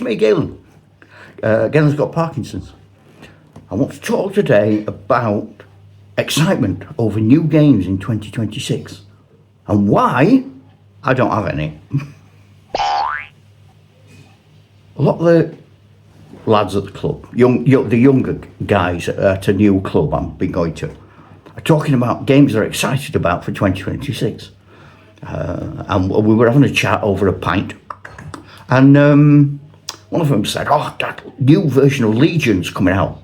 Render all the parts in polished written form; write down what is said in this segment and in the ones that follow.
me, Galen. Galen's got Parkinson's. I want to talk today about excitement over new games in 2026 and why I don't have any. A lot of the lads at the club, the younger guys at a new club I've been going to, are talking about games they're excited about for 2026. And we were having a chat over a pint, and one of them said, that new version of Legion's coming out.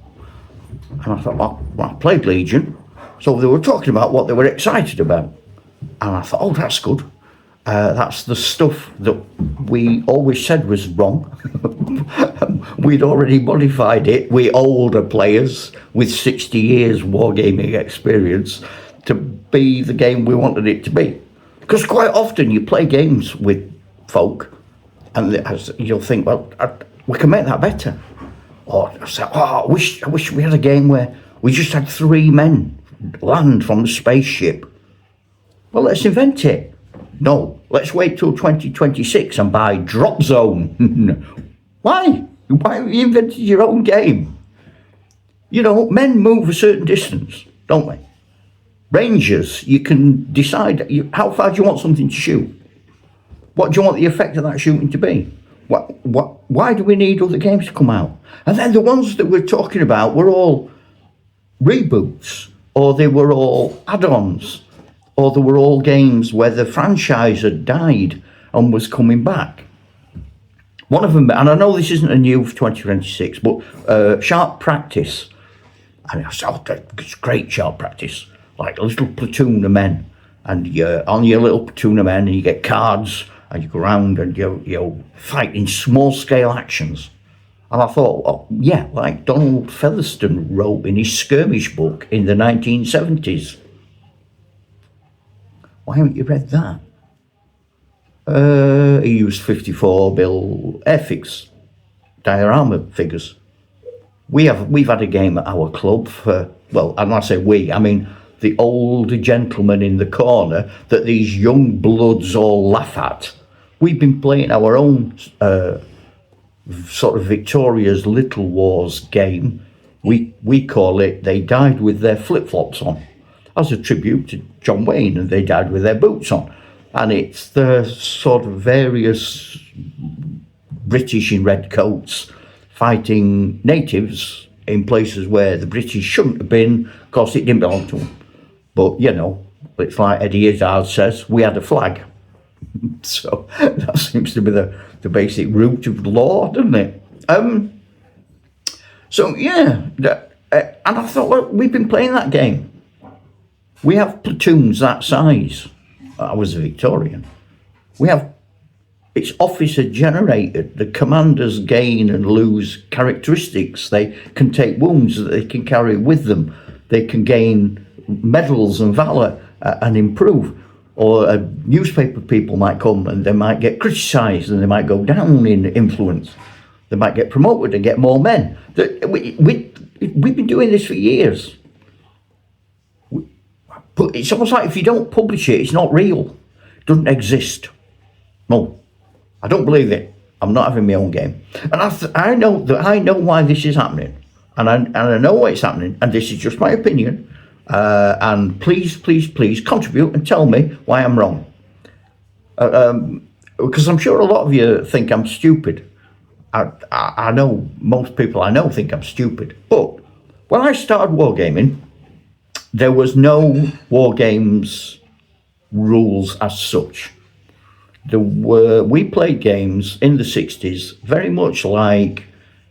And I thought, well, I played Legion, so they were talking about what they were excited about. And I thought, that's good. That's the stuff that we always said was wrong. We'd already modified it, we older players with 60 years wargaming experience, to be the game we wanted it to be. Because quite often you play games with folk and you'll think, well, we can make that better. Or I say, I wish we had a game where we just had 3 men land from the spaceship. Well, let's invent it. No, let's wait till 2026 and buy Drop Zone. Why? Why have you invented your own game? You know, men move a certain distance, don't they? Rangers, you can decide how far do you want something to shoot. What do you want the effect of that shooting to be? Why do we need other games to come out? And then the ones that we're talking about were all reboots, or they were all add-ons, or they were all games where the franchise had died and was coming back. One of them, and I know this isn't a new for 2026, but Sharp Practice. And I said, it's great Sharp Practice. Like a little platoon of men, and you're on your little platoon of men, and you get cards, and you go around and you fight in small scale actions. And I thought, like Donald Featherstone wrote in his skirmish book in the 1970s. Why haven't you read that? He used 54 Bill Airfix diorama figures. We've had a game at our club for, well, and I say we, I mean the older gentleman in the corner that these young bloods all laugh at. We've been playing our own sort of Victoria's Little Wars game. We call it They Died With Their Flip-Flops On, as a tribute to John Wayne, and they died with their boots on. And it's the sort of various British in red coats fighting natives in places where the British shouldn't have been, because it didn't belong to them. But, you know, it's like Eddie Izzard says, we had a flag. So that seems to be the basic root of the law, doesn't it? And I thought, well, we've been playing that game. We have platoons that size. I was a Victorian. It's officer generated. The commanders gain and lose characteristics. They can take wounds that they can carry with them. They can gain medals and valour and improve. Or newspaper people might come and they might get criticised and they might go down in influence. They might get promoted and get more men. We've been doing this for years. But it's almost like if you don't publish it, it's not real. It doesn't exist. No, I don't believe it. I'm not having my own game. And I know why this is happening. And I know why it's happening. And this is just my opinion. And please contribute and tell me why I'm wrong. Because I'm sure a lot of you think I'm stupid. I know most people I know think I'm stupid. But when I started wargaming, there was no war games rules as such. We played games in the 60s very much like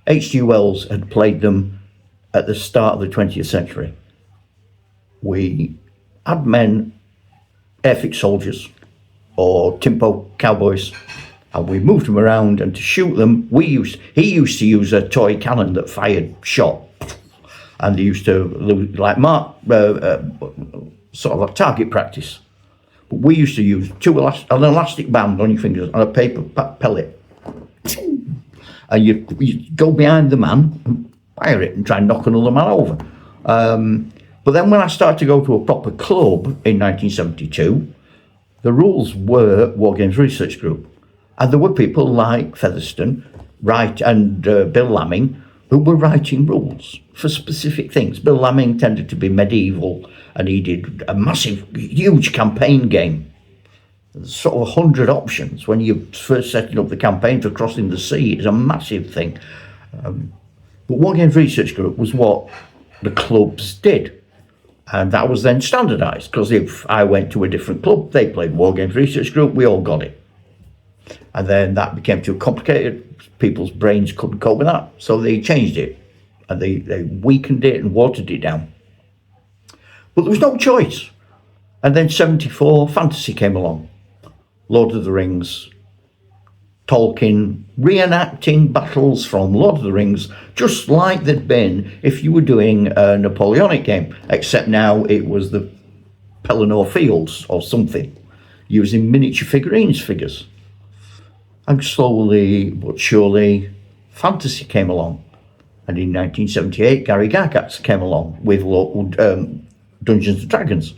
H.G. Wells had played them at the start of the 20th century. We had men, airfix soldiers or Timpo cowboys, and we moved them around, and to shoot them, he used to use a toy cannon that fired shot, and they used to like mark sort of like target practice. But we used to use an elastic band on your fingers and a paper pellet, and you go behind the man and fire it and try and knock another man over. But then when I started to go to a proper club in 1972, the rules were War Games Research Group. And there were people like Featherstone Bill Lamming, who were writing rules for specific things. Bill Lamming tended to be medieval, and he did a massive, huge campaign game. Sort of 100 options when you're first setting up the campaign for crossing the sea. It's a massive thing. But War Games Research Group was what the clubs did. And that was then standardised, because if I went to a different club, they played War Games Research Group, we all got it. And then that became too complicated. People's brains couldn't cope with that. So they changed it. And they weakened it and watered it down. But there was no choice. And then 74, fantasy came along. Lord of the Rings, Tolkien, reenacting battles from Lord of the Rings, just like they'd been if you were doing a Napoleonic game, except now it was the Pelennor Fields or something, using miniature figures. And slowly but surely, fantasy came along. And in 1978, Gary Gygax came along with Dungeons and Dragons.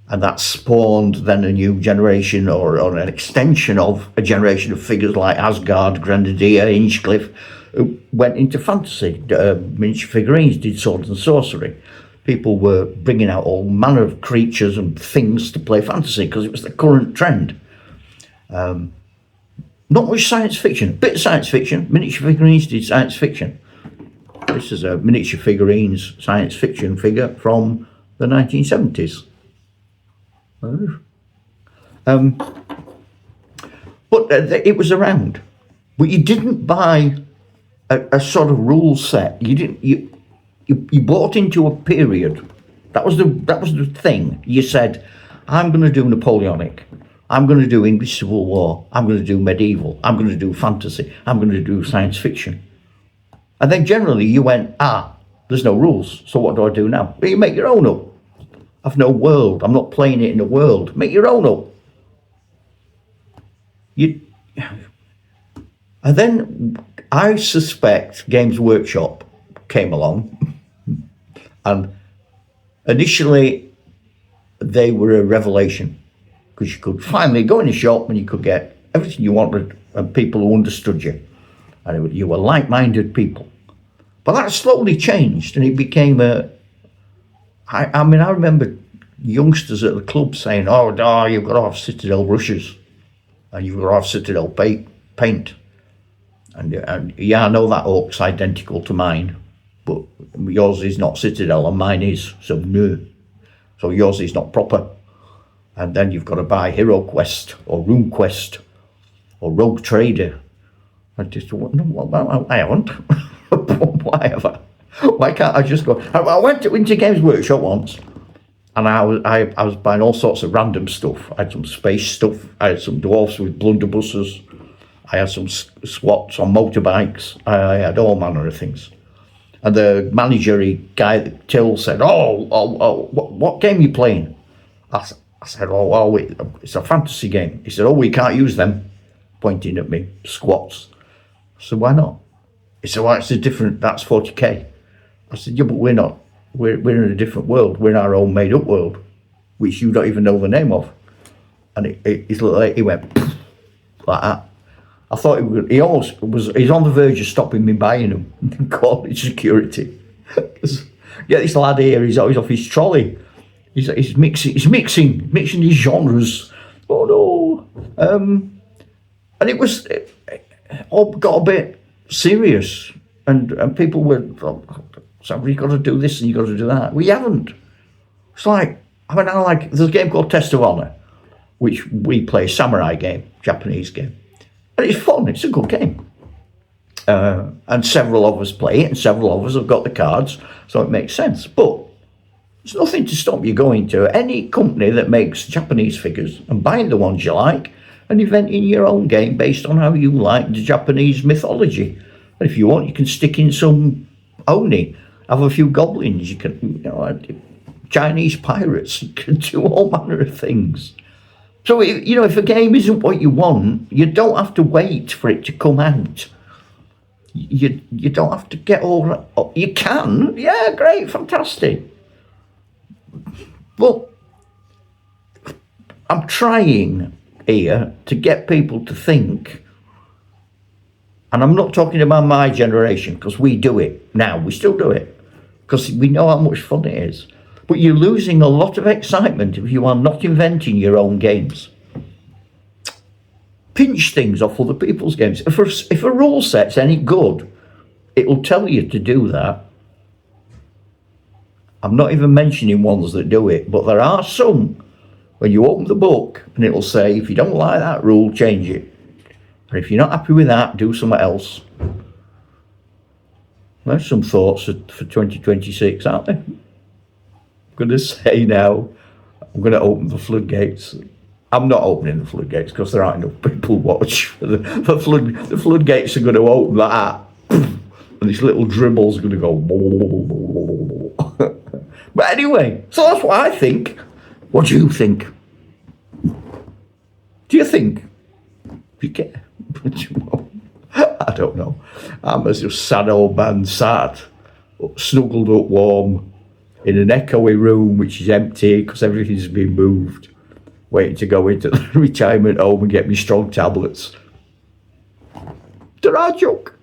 And that spawned then a new generation, or an extension of a generation of figures like Asgard, Grenadier, Inchcliffe, who went into fantasy. Miniature figurines did sword and sorcery. People were bringing out all manner of creatures and things to play fantasy because it was the current trend. Not much science fiction, a bit of science fiction. Miniature figurines did science fiction. This is a miniature figurines science fiction figure from the 1970s. But it was around. But you didn't buy a sort of rule set. You bought into a period. That was the thing. You said, I'm going to do Napoleonic. I'm going to do English Civil War. I'm going to do medieval. I'm going to do fantasy. I'm going to do science fiction. And then generally you went, there's no rules. So what do I do now? Well, you make your own up. I've no world. I'm not playing it in a world. Make your own up. And then I suspect Games Workshop came along, and initially they were a revelation, because you could finally go in a shop and you could get everything you wanted and people who understood you, and you were like-minded people. But that slowly changed, and it became I remember youngsters at the club saying, you've got to have Citadel brushes, and you've got to have Citadel paint. And yeah, I know that oak's identical to mine, but yours is not Citadel and mine is, so no. So yours is not proper. And then you've got to buy Hero Quest or Rune Quest or Rogue Trader. I just thought, no, I haven't. Why have I? Why can't I just go? I went into Games Workshop once, and I was buying all sorts of random stuff. I had some space stuff. I had some dwarfs with blunderbusses. I had some SWATs on motorbikes. I had all manner of things. And the managery guy, Till, said, what game are you playing? I said, it's a fantasy game. He said, we can't use them, pointing at me, squats. I said, why not? He said, it's a different, that's 40k. I said, yeah, but we're not. We're in a different world. We're in our own made-up world, which you don't even know the name of. And he went like that. I thought he's on the verge of stopping me buying them and calling security. Get this lad here, he's off his trolley. He's mixing his genres. Oh no. And it all got a bit serious, and people were, so you've got to do this and you've got to do that. We haven't. It's like, there's a game called Test of Honor, which we play, samurai game, Japanese game. And it's fun, it's a good game. And several of us play it, and several of us have got the cards, so it makes sense. But there's nothing to stop you going to any company that makes Japanese figures and buying the ones you like and inventing your own game based on how you like the Japanese mythology. And if you want, you can stick in some Oni, have a few goblins, you can, Chinese pirates, you can do all manner of things. So, if a game isn't what you want, you don't have to wait for it to come out. You don't have to get all that. You can, yeah, great, fantastic. But I'm trying here to get people to think And I'm not talking about my generation, because we do it now. We still do it because we know how much fun it is. But you're losing a lot of excitement if you are not inventing your own games. Pinch things off other people's games. If a rule set's any good, it'll tell you to do that. I'm not even mentioning ones that do it, but there are some when you open the book and it'll say, if you don't like that rule, change it. And if you're not happy with that, do something else. There's some thoughts for 2026, aren't there? I'm going to say now, I'm going to open the floodgates. I'm not opening the floodgates because there aren't enough people watch. The floodgates are going to open like that. And this little dribble's going to go. But anyway, so that's what I think. What do you think? Do you think? Do you care? I don't know. I'm a just sad old man sat, snuggled up warm, in an echoey room which is empty because everything's been moved, waiting to go into the retirement home and get me strong tablets. They're a joke.